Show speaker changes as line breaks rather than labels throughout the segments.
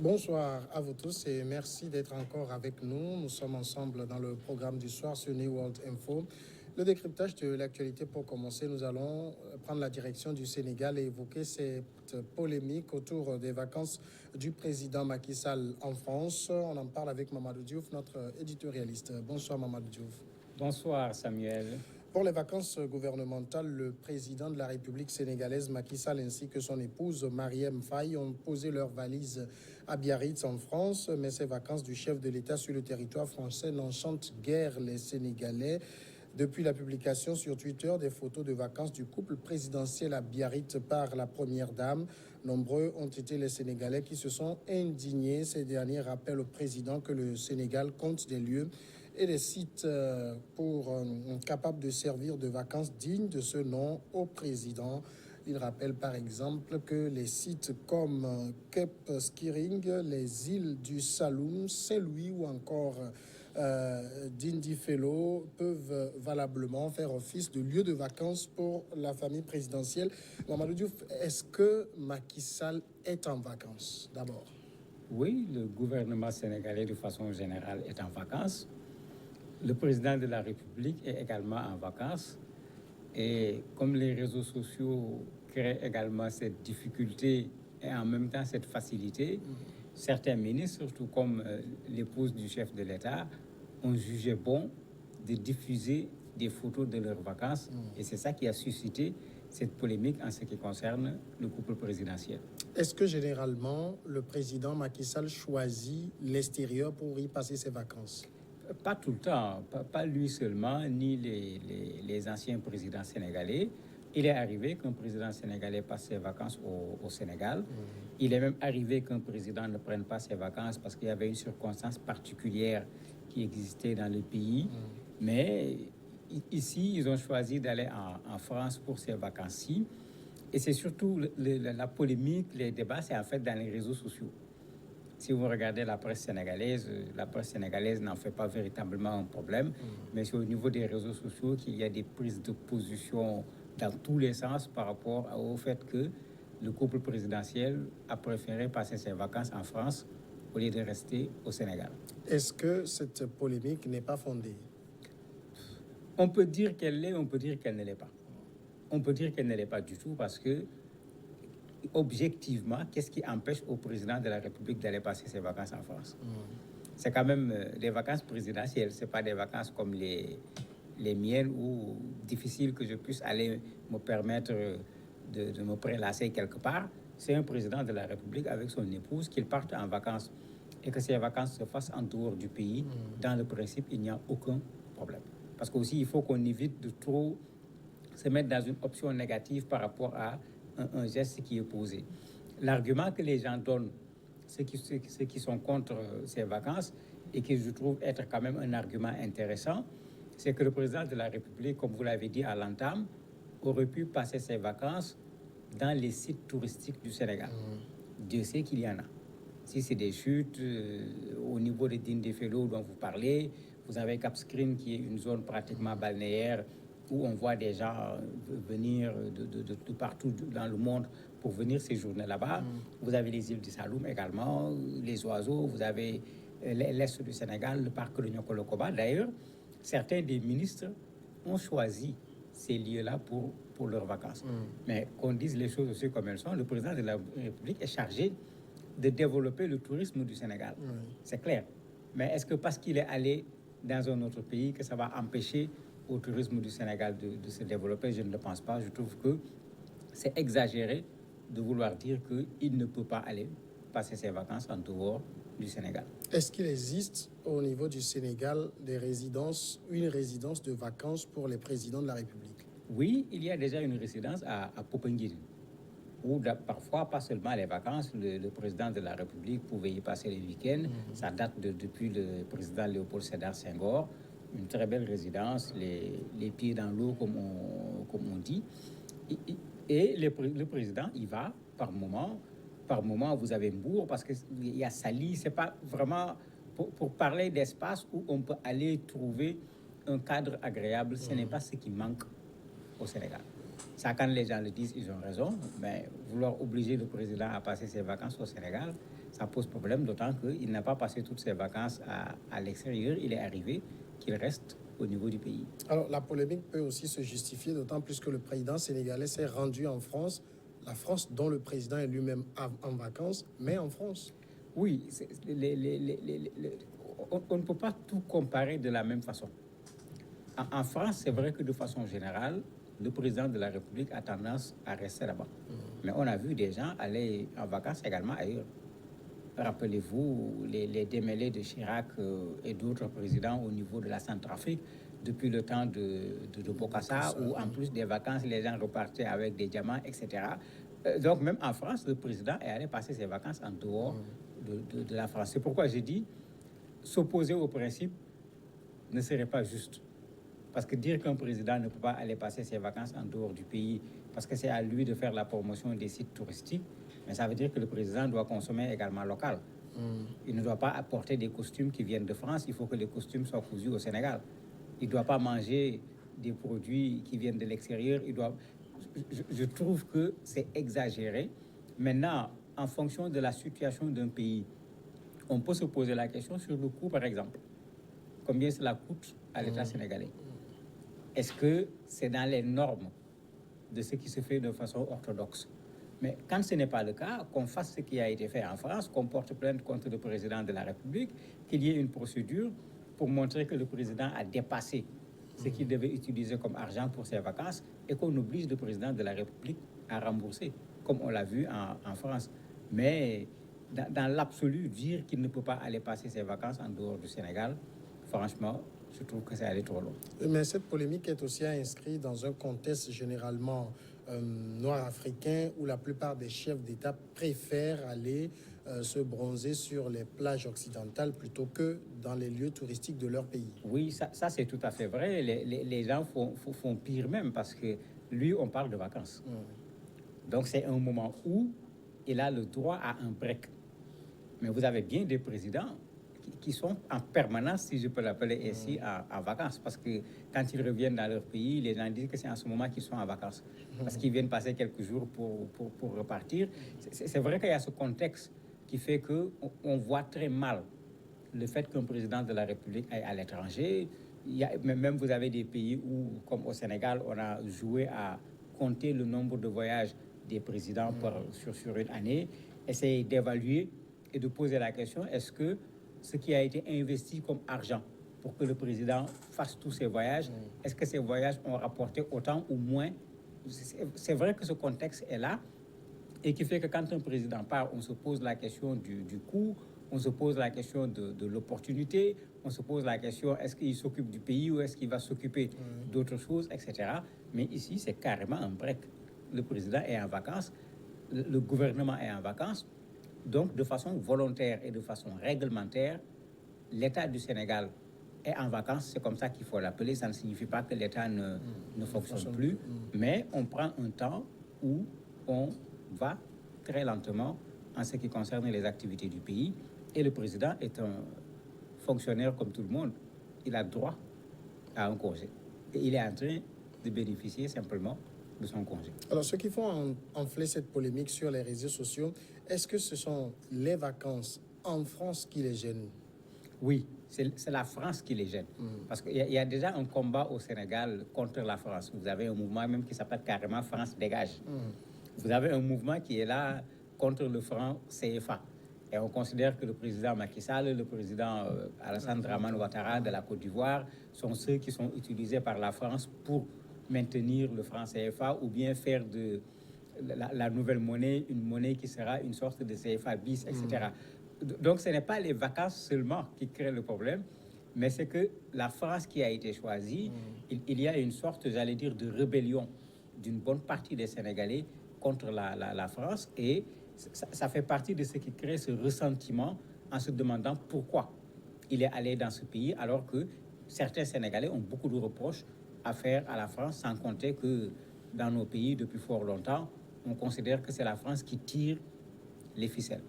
Bonsoir à vous tous et merci d'être encore avec nous. Nous sommes ensemble dans le programme du soir sur New World Info. Le décryptage de l'actualité pour commencer, nous allons prendre la direction du Sénégal et évoquer cette polémique autour des vacances du président Macky Sall en France. On en parle avec Mamadou Diouf, notre éditorialiste. Bonsoir Mamadou Diouf.
Bonsoir Samuel.
Pour les vacances gouvernementales, le président de la République sénégalaise Macky Sall ainsi que son épouse Marième Faye ont posé leurs valises à Biarritz en France. Mais ces vacances du chef de l'État sur le territoire français n'enchantent guère les Sénégalais. Depuis la publication sur Twitter des photos de vacances du couple présidentiel à Biarritz par la première dame, nombreux ont été les Sénégalais qui se sont indignés. Ces derniers rappellent au président que le Sénégal compte des lieux et des sites capables de servir de vacances dignes de ce nom au président. Il rappelle par exemple que les sites comme Cape Skiring, les îles du Saloum, Saint-Louis ou encore Dindéfelo peuvent valablement faire office de lieu de vacances pour la famille présidentielle. Mamadou Diouf, est-ce que Macky Sall est en vacances d'abord?
Oui, le gouvernement sénégalais de façon générale est en vacances. Le président de la République est également en vacances. Et comme les réseaux sociaux créent également cette difficulté et en même temps cette facilité, certains ministres, surtout comme l'épouse du chef de l'État, ont jugé bon de diffuser des photos de leurs vacances. Et c'est ça qui a suscité cette polémique en ce qui concerne le couple présidentiel.
Est-ce que généralement, le président Macky Sall choisit l'extérieur pour y passer ses vacances?
Pas tout le temps, pas lui seulement, ni les anciens présidents sénégalais. Il est arrivé qu'un président sénégalais passe ses vacances au Sénégal. Il est même arrivé qu'un président ne prenne pas ses vacances parce qu'il y avait une circonstance particulière qui existait dans le pays. Mais ici, ils ont choisi d'aller en France pour ces vacances-ci. Et c'est surtout la polémique, les débats, c'est en fait dans les réseaux sociaux. Si vous regardez la presse sénégalaise n'en fait pas véritablement un problème, mais c'est au niveau des réseaux sociaux qu'il y a des prises de position dans tous les sens par rapport au fait que le couple présidentiel a préféré passer ses vacances en France au lieu de rester au Sénégal.
Est-ce que cette polémique n'est pas fondée?
On peut dire qu'elle l'est, on peut dire qu'elle ne l'est pas. On peut dire qu'elle ne l'est pas du tout parce que objectivement, qu'est-ce qui empêche au président de la République d'aller passer ses vacances en France? C'est quand même des vacances présidentielles, ce n'est pas des vacances comme les miennes où difficile que je puisse aller me permettre de me prélasser quelque part. C'est un président de la République avec son épouse qu'ils partent en vacances et que ces vacances se fassent en dehors du pays. Dans le principe, il n'y a aucun problème. Parce qu'aussi, il faut qu'on évite de trop se mettre dans une option négative par rapport à un geste qui est posé. L'argument que les gens donnent, ceux qui sont contre ces vacances, et que je trouve être quand même un argument intéressant, c'est que le président de la République, comme vous l'avez dit à l'entame, aurait pu passer ses vacances dans les sites touristiques du Sénégal. Dieu sait qu'il y en a. Si c'est des chutes au niveau de Dindéfelo dont vous parlez, vous avez Cap Skirring qui est une zone pratiquement balnéaire où on voit des gens venir de partout dans le monde pour venir séjourner là-bas. Vous avez les îles du Saloum également, les oiseaux, vous avez l'est du Sénégal, le parc de Niokolo-Koba. D'ailleurs, certains des ministres ont choisi ces lieux-là pour leurs vacances. Mais qu'on dise les choses aussi comme elles sont, le président de la République est chargé de développer le tourisme du Sénégal. C'est clair. Mais est-ce que parce qu'il est allé dans un autre pays que ça va empêcher au tourisme du Sénégal de se développer? Je ne le pense pas. Je trouve que c'est exagéré de vouloir dire qu'il ne peut pas aller passer ses vacances en dehors du Sénégal.
Est-ce qu'il existe au niveau du Sénégal une résidence de vacances pour les présidents de la République?
Oui, il y a déjà une résidence à Popenguine, où parfois, pas seulement les vacances, le président de la République pouvait y passer les week-ends. Ça date depuis le président Léopold Sédar Senghor. Une très belle résidence, les pieds dans l'eau, comme on dit. Et le président, il va par moment. Par moment, vous avez Mbour, parce qu'il y a Saly. Ce n'est pas vraiment pour parler d'espace où on peut aller trouver un cadre agréable. Ce n'est pas ce qui manque au Sénégal. Ça, quand les gens le disent, ils ont raison. Mais vouloir obliger le président à passer ses vacances au Sénégal, ça pose problème, d'autant qu'il n'a pas passé toutes ses vacances à l'extérieur. Il est arrivé qu'il reste au niveau du pays.
Alors, la polémique peut aussi se justifier, d'autant plus que le président sénégalais s'est rendu en France, la France dont le président est lui-même en vacances, mais en France.
Oui, on ne peut pas tout comparer de la même façon. En France, c'est vrai que de façon générale, le président de la République a tendance à rester là-bas. Mais on a vu des gens aller en vacances également ailleurs. Rappelez-vous les démêlés de Chirac et d'autres présidents au niveau de la Centrafrique depuis le temps de Bokassa, où en plus des vacances, les gens repartaient avec des diamants, etc. Donc même en France, le président est allé passer ses vacances en dehors de la France. C'est pourquoi j'ai dit, s'opposer au principe ne serait pas juste. Parce que dire qu'un président ne peut pas aller passer ses vacances en dehors du pays, parce que c'est à lui de faire la promotion des sites touristiques, mais ça veut dire que le président doit consommer également local. Il ne doit pas apporter des costumes qui viennent de France, il faut que les costumes soient cousus au Sénégal. Il ne doit pas manger des produits qui viennent de l'extérieur. Je trouve que c'est exagéré. Maintenant, en fonction de la situation d'un pays, on peut se poser la question sur le coût, par exemple. Combien cela coûte à l'État sénégalais? Est-ce que c'est dans les normes de ce qui se fait de façon orthodoxe? Mais quand ce n'est pas le cas, qu'on fasse ce qui a été fait en France, qu'on porte plainte contre le président de la République, qu'il y ait une procédure pour montrer que le président a dépassé ce qu'il devait utiliser comme argent pour ses vacances et qu'on oblige le président de la République à rembourser, comme on l'a vu en France. Mais dans l'absolu, dire qu'il ne peut pas aller passer ses vacances en dehors du Sénégal, franchement, je trouve que c'est allé trop loin.
Mais cette polémique est aussi inscrite dans un contexte généralement noir africain où la plupart des chefs d'État préfèrent aller se bronzer sur les plages occidentales plutôt que dans les lieux touristiques de leur pays.
Oui, ça c'est tout à fait vrai. Les gens font pire même parce que lui, on parle de vacances. Donc c'est un moment où il a le droit à un break. Mais vous avez bien des présidents qui sont en permanence, si je peux l'appeler ainsi, en vacances. Parce que quand ils reviennent dans leur pays, les gens disent que c'est en ce moment qu'ils sont en vacances. Parce qu'ils viennent passer quelques jours pour repartir. C'est vrai qu'il y a ce contexte qui fait qu'on voit très mal le fait qu'un président de la République aille à l'étranger. Même vous avez des pays où, comme au Sénégal, on a joué à compter le nombre de voyages des présidents sur une année, essayer d'évaluer et de poser la question, est-ce que ce qui a été investi comme argent pour que le président fasse tous ses voyages, est-ce que ces voyages ont rapporté autant ou moins? C'est vrai que ce contexte est là et qui fait que quand un président part, on se pose la question du coût, on se pose la question de l'opportunité, on se pose la question, est-ce qu'il s'occupe du pays ou est-ce qu'il va s'occuper d'autres choses, etc. Mais ici, c'est carrément un break. Le président est en vacances, le gouvernement est en vacances. Donc, de façon volontaire et de façon réglementaire, l'État du Sénégal est en vacances. C'est comme ça qu'il faut l'appeler. Ça ne signifie pas que l'État ne fonctionne plus. Mais on prend un temps où on va très lentement en ce qui concerne les activités du pays. Et le président est un fonctionnaire comme tout le monde. Il a droit à un congé. Et il est en train de bénéficier simplement de son congé.
Alors, ceux qui font enfler cette polémique sur les réseaux sociaux, est-ce que ce sont les vacances en France qui les gênent?
Oui, c'est la France qui les gêne. Parce qu'il y a déjà un combat au Sénégal contre la France. Vous avez un mouvement même qui s'appelle carrément France dégage. Vous avez un mouvement qui est là contre le franc CFA. Et on considère que le président Macky Sall, le président Alassane Dramane Ouattara de la Côte d'Ivoire sont ceux qui sont utilisés par la France pour maintenir le franc CFA ou bien faire de la nouvelle monnaie une monnaie qui sera une sorte de CFA bis, etc. Donc ce n'est pas les vacances seulement qui créent le problème, mais c'est que la France qui a été choisie, il y a une sorte, j'allais dire, de rébellion d'une bonne partie des Sénégalais contre la France et ça fait partie de ce qui crée ce ressentiment en se demandant pourquoi il est allé dans ce pays alors que certains Sénégalais ont beaucoup de reproches à faire à la France, sans compter que dans nos pays, depuis fort longtemps, on considère que c'est la France qui tire les ficelles.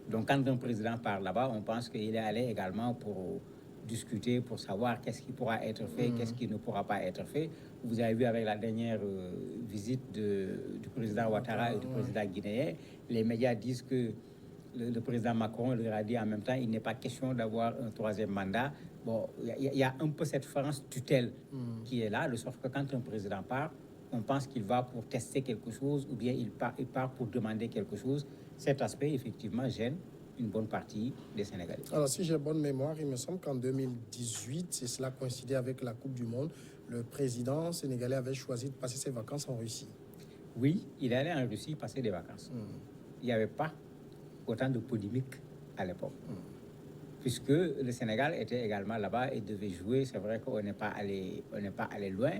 Donc quand un président part là-bas, on pense qu'il est allé également pour discuter pour savoir qu'est-ce qui pourra être fait, qu'est-ce qui ne pourra pas être fait. Vous avez vu avec la dernière visite du président Ouattara et du président guinéen, les médias disent que le président Macron leur a dit en même temps il n'est pas question d'avoir un troisième mandat. Bon, il y a un peu cette France tutelle qui est là, de sorte que quand un président part, on pense qu'il va pour tester quelque chose ou bien il part pour demander quelque chose. Cet aspect, effectivement, gêne une bonne partie des Sénégalais.
Alors, si j'ai bonne mémoire, il me semble qu'en 2018, et cela coïncidait avec la Coupe du Monde, le président sénégalais avait choisi de passer ses vacances en Russie.
Oui, il allait en Russie passer des vacances. Il n'y avait pas autant de polémiques à l'époque. Puisque le Sénégal était également là-bas et devait jouer. C'est vrai qu'on n'est pas allé loin.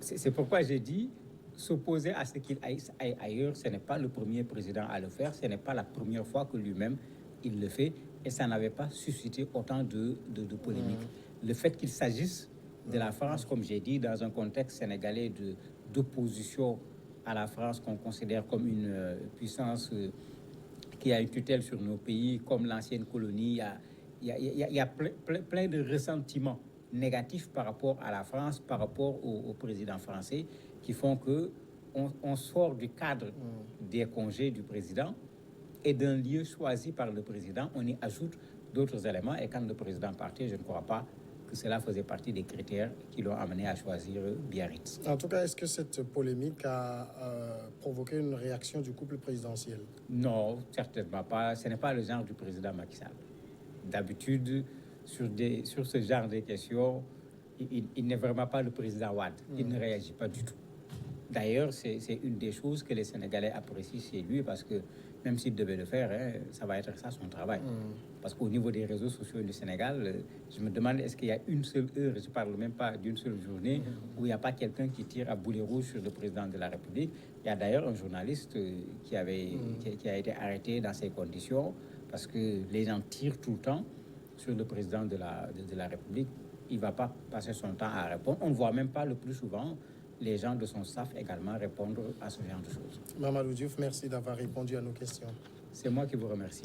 C'est pourquoi j'ai dit, s'opposer à ce qu'il aille ailleurs, ce n'est pas le premier président à le faire, ce n'est pas la première fois que lui-même il le fait, et ça n'avait pas suscité autant de polémiques. Le fait qu'il s'agisse de la France, comme j'ai dit, dans un contexte sénégalais d'opposition à la France qu'on considère comme une puissance qui a une tutelle sur nos pays, comme l'ancienne colonie, il y a plein de ressentiments négatifs par rapport à la France, par rapport au président français, qui font que on sort du cadre des congés du président et d'un lieu choisi par le président, on y ajoute d'autres éléments. Et quand le président partait, je ne crois pas que cela faisait partie des critères qui l'ont amené à choisir Biarritz.
En tout cas, est-ce que cette polémique a provoqué une réaction du couple présidentiel?
Non, certainement pas. Ce n'est pas le genre du président Macky Sall. D'habitude, sur ce genre de questions, il n'est vraiment pas le président Wade. Il ne réagit pas du tout. D'ailleurs, c'est une des choses que les Sénégalais apprécient chez lui, parce que même s'il devait le faire, ça va être ça son travail. Parce qu'au niveau des réseaux sociaux du Sénégal, je me demande, est-ce qu'il y a une seule heure, je ne parle même pas d'une seule journée, où il n'y a pas quelqu'un qui tire à boulet rouge sur le président de la République. Il y a d'ailleurs un journaliste qui a été arrêté dans ces conditions, parce que les gens tirent tout le temps sur le président de la République. Il ne va pas passer son temps à répondre. On ne voit même pas le plus souvent les gens de son staff également répondre à ce genre de choses.
Mamadou Diouf, merci d'avoir répondu à nos questions.
C'est moi qui vous remercie.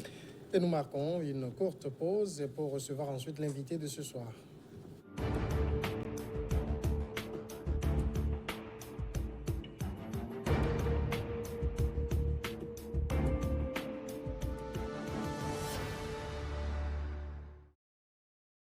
Et nous marquons une courte pause pour recevoir ensuite l'invité de ce soir.